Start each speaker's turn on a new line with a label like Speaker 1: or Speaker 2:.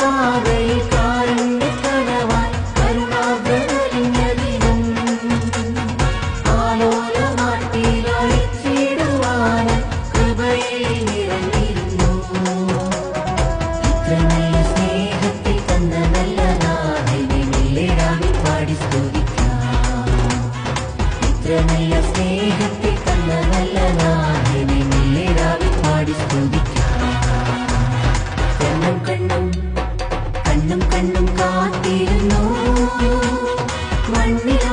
Speaker 1: പാതയിൽ കാരുണ്യ കനവായി കരുണാകരഞ്ഞതിനും ആലോലമാട്ടിയിലൊളിച്ചിടുവാനും കൃപയിൽ നിറഞ്ഞിരുന്നു. ഇത്ര നല്ല സ്നേഹത്തിൽ തന്ന നല്ല നാഥനെ മെല്ലെ പാടി സ്തുതിക്കാം. ഇത്ര നല്ല സ്നേഹത്തിൽ തന്ന നല്ല നാഥനെ മെല്ലെ പാടി സ്തുതിക്കാം. കണ്ണും കണ്ണും കണ്ണും കണ്ണും കാത്തിരുന്നു മണ്ണിൽ